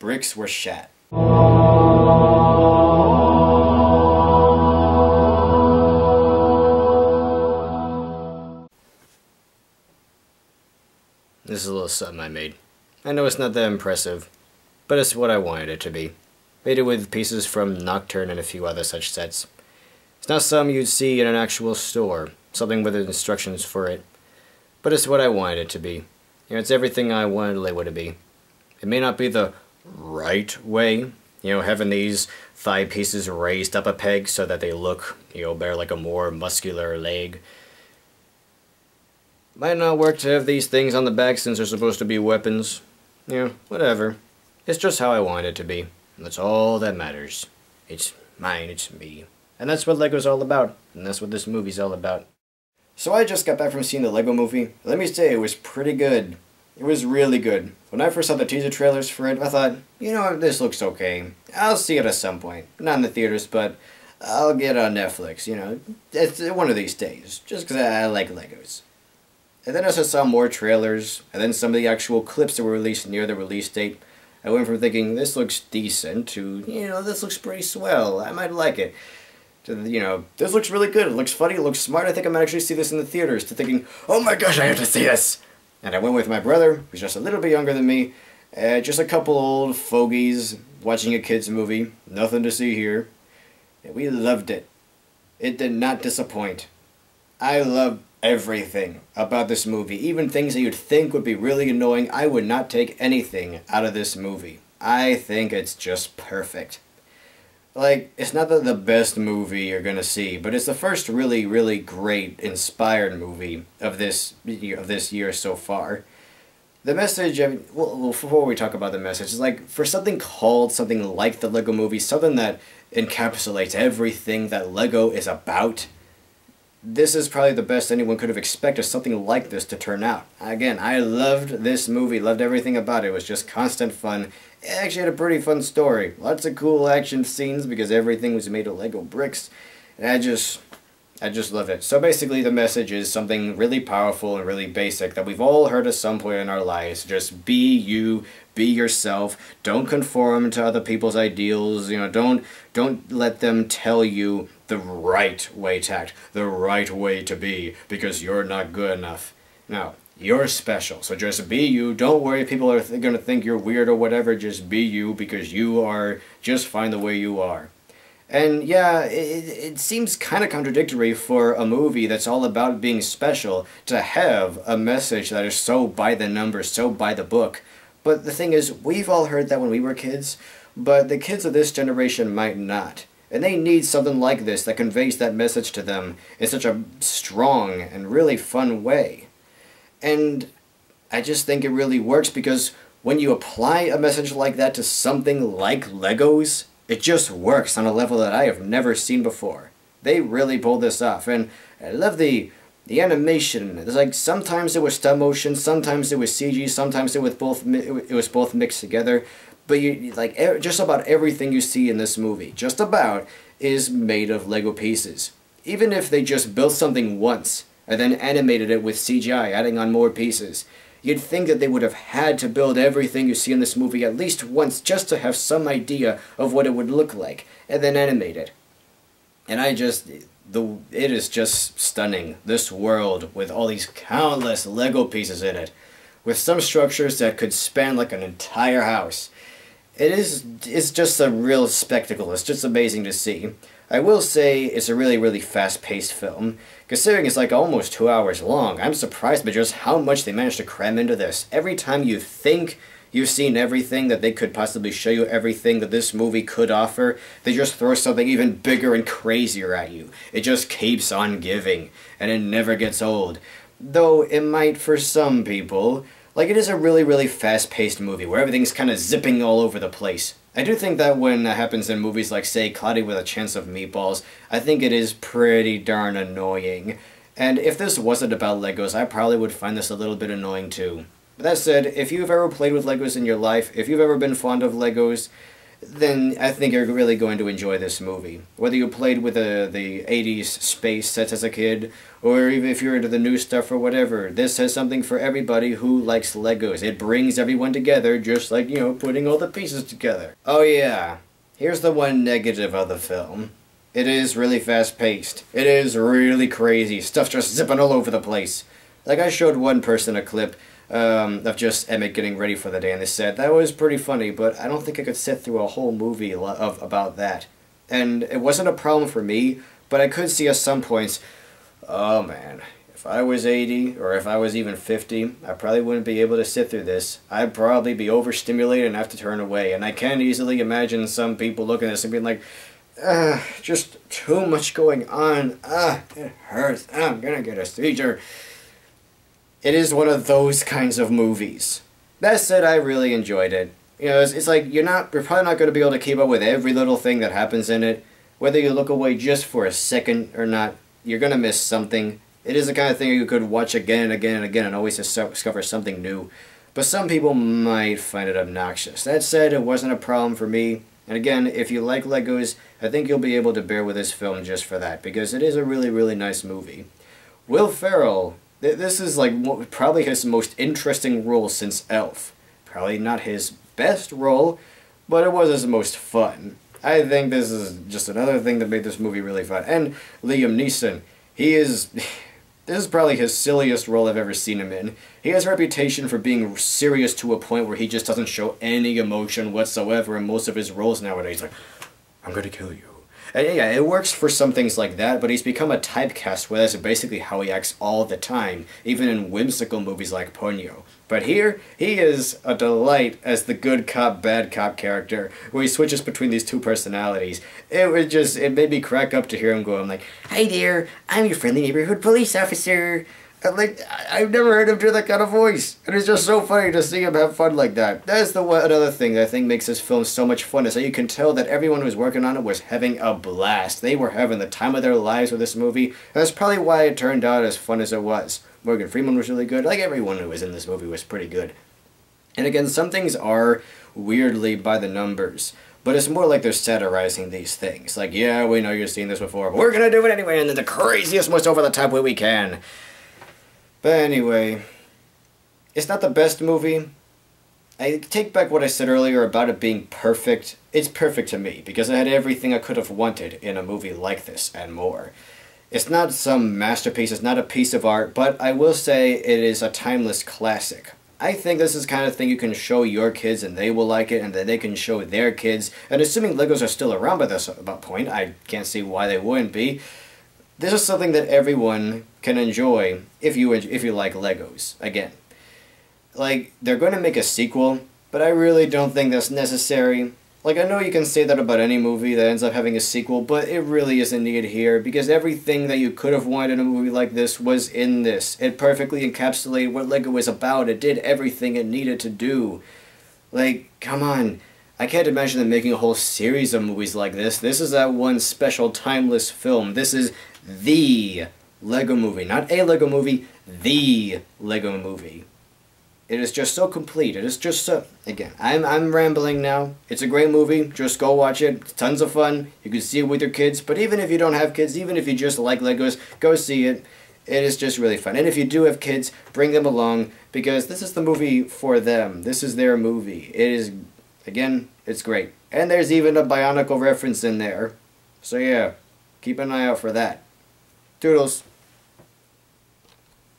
bricks were shat. This is a little something I made. I know it's not that impressive, but it's what I wanted it to be. Made it with pieces from Nocturne and a few other such sets. It's not something you'd see in an actual store, something with instructions for it, but it's what I wanted it to be. You know, it's everything I wanted Lego to be. It may not be the right way, you know, having these thigh pieces raised up a peg so that they look, you know, better like a more muscular leg. Might not work to have these things on the back since they're supposed to be weapons. You know, whatever. It's just how I want it to be. And that's all that matters. It's mine, it's me. And that's what Lego's all about. And that's what this movie's all about. So I just got back from seeing the Lego movie. Let me say, it was pretty good. It was really good. When I first saw the teaser trailers for it, I thought, you know, this looks okay. I'll see it at some point. Not in the theaters, but I'll get it on Netflix, you know. It's one of these days. Just because I like Legos. And then as I saw more trailers, and then some of the actual clips that were released near the release date, I went from thinking, this looks decent, to, you know, this looks pretty swell, I might like it, to, you know, this looks really good, it looks funny, it looks smart, I think I might actually see this in the theaters, to thinking, oh my gosh, I have to see this! And I went with my brother, who's just a little bit younger than me, just a couple old fogies watching a kid's movie, nothing to see here, and we loved it. It did not disappoint. I loved everything about this movie. Even things that you'd think would be really annoying, I would not take anything out of this movie. I think it's just perfect. Like, it's not the best movie you're gonna see, but it's the first really, really great, inspired movie of this year so far. The message, I mean, well, before we talk about the message, is like, for something called something like the Lego Movie, something that encapsulates everything that Lego is about, this is probably the best anyone could have expected something like this to turn out. Again, I loved this movie, loved everything about it. It was just constant fun. It actually had a pretty fun story. Lots of cool action scenes because everything was made of Lego bricks. And I just loved it. So basically the message is something really powerful and really basic that we've all heard at some point in our lives. Just be you, be yourself. Don't conform to other people's ideals. You know, don't let them tell you the right way to act, the right way to be, because you're not good enough. No, you're special, so just be you. Don't worry if people are going to think you're weird or whatever. Just be you, because you are just fine the way you are. And yeah, it seems kind of contradictory for a movie that's all about being special to have a message that is so by the numbers, so by the book. But the thing is, we've all heard that when we were kids, but the kids of this generation might not. And they need something like this that conveys that message to them in such a strong and really fun way. And I just think it really works because when you apply a message like that to something like Legos, it just works on a level that I have never seen before. They really pulled this off, and I love the animation. It's like sometimes it was stop motion, sometimes it was CG, sometimes it was both mixed together. But you like just about everything you see in this movie, just about, is made of Lego pieces. Even if they just built something once and then animated it with CGI, adding on more pieces, you'd think that they would have had to build everything you see in this movie at least once just to have some idea of what it would look like, and then animate it. And it is just stunning. This world with all these countless Lego pieces in it, with some structures that could span like an entire house. It's just a real spectacle. It's just amazing to see. I will say it's a really, really fast-paced film. Considering it's like almost 2 hours long, I'm surprised by just how much they managed to cram into this. Every time you think you've seen everything that they could possibly show you, everything that this movie could offer, they just throw something even bigger and crazier at you. It just keeps on giving, and it never gets old. Though it might for some people. Like, it is a really, really fast-paced movie where everything's kind of zipping all over the place. I do think that when that happens in movies like, say, Cloudy with a Chance of Meatballs, I think it is pretty darn annoying. And if this wasn't about Legos, I probably would find this a little bit annoying too. But that said, if you've ever played with Legos in your life, if you've ever been fond of Legos, then I think you're really going to enjoy this movie. Whether you played with the 80s space sets as a kid, or even if you're into the new stuff or whatever, this has something for everybody who likes Legos. It brings everyone together, just like, putting all the pieces together. Oh yeah, here's the one negative of the film. It is really fast-paced. It is really crazy. Stuff just zipping all over the place. Like, I showed one person a clip of just Emmett getting ready for the day, and they said that was pretty funny, but I don't think I could sit through a whole movie about that. And it wasn't a problem for me, but I could see at some points, oh man, if I was 80, or if I was even 50, I probably wouldn't be able to sit through this. I'd probably be overstimulated and have to turn away, and I can easily imagine some people looking at this and being like, just too much going on, it hurts, I'm gonna get a seizure. It is one of those kinds of movies. That said, I really enjoyed it. It's like you're probably not going to be able to keep up with every little thing that happens in it. Whether you look away just for a second or not, you're going to miss something. It is the kind of thing you could watch again and again and again and always discover something new. But some people might find it obnoxious. That said, it wasn't a problem for me. And again, if you like Legos, I think you'll be able to bear with this film just for that, because it is a really, really nice movie. Will Ferrell. This is like probably his most interesting role since Elf. Probably not his best role, but it was his most fun. I think this is just another thing that made this movie really fun. And Liam Neeson, this is probably his silliest role I've ever seen him in. He has a reputation for being serious to a point where he just doesn't show any emotion whatsoever in most of his roles nowadays. Like, I'm gonna kill you. And yeah, it works for some things like that, but he's become a typecast where that's basically how he acts all the time, even in whimsical movies like Ponyo. But here, he is a delight as the good cop, bad cop character, where he switches between these two personalities. It made me crack up to hear him go, I'm like, "Hi there, I'm your friendly neighborhood police officer." I've never heard him do that kind of voice, and it's just so funny to see him have fun like that. That's another thing that I think makes this film so much fun, is that you can tell that everyone who was working on it was having a blast. They were having the time of their lives with this movie, and that's probably why it turned out as fun as it was. Morgan Freeman was really good. Like, everyone who was in this movie was pretty good. And again, some things are weirdly by the numbers, but it's more like they're satirizing these things. Like, yeah, we know you've seen this before, but we're gonna do it anyway, and in the craziest, most over-the-top way we can. But anyway, it's not the best movie. I take back what I said earlier about it being perfect. It's perfect to me, because it had everything I could have wanted in a movie like this, and more. It's not some masterpiece, it's not a piece of art, but I will say it is a timeless classic. I think this is the kind of thing you can show your kids and they will like it, and then they can show their kids. And assuming Legos are still around by this point, I can't see why they wouldn't be. This is something that everyone can enjoy if you like Legos. Again, like, they're going to make a sequel, but I really don't think that's necessary. Like, I know you can say that about any movie that ends up having a sequel, but it really isn't needed here, because everything that you could have wanted in a movie like this was in this. It perfectly encapsulated what Lego is about. It did everything it needed to do. Like, come on. I can't imagine them making a whole series of movies like this. This is that one special timeless film. This is the Lego movie. Not a Lego movie, the Lego movie. It is just so complete. It is just so... Again, I'm rambling now. It's a great movie. Just go watch it. It's tons of fun. You can see it with your kids. But even if you don't have kids, even if you just like Legos, go see it. It is just really fun. And if you do have kids, bring them along, because this is the movie for them. This is their movie. It is... Again, it's great. And there's even a Bionicle reference in there. So yeah, keep an eye out for that. Toodles.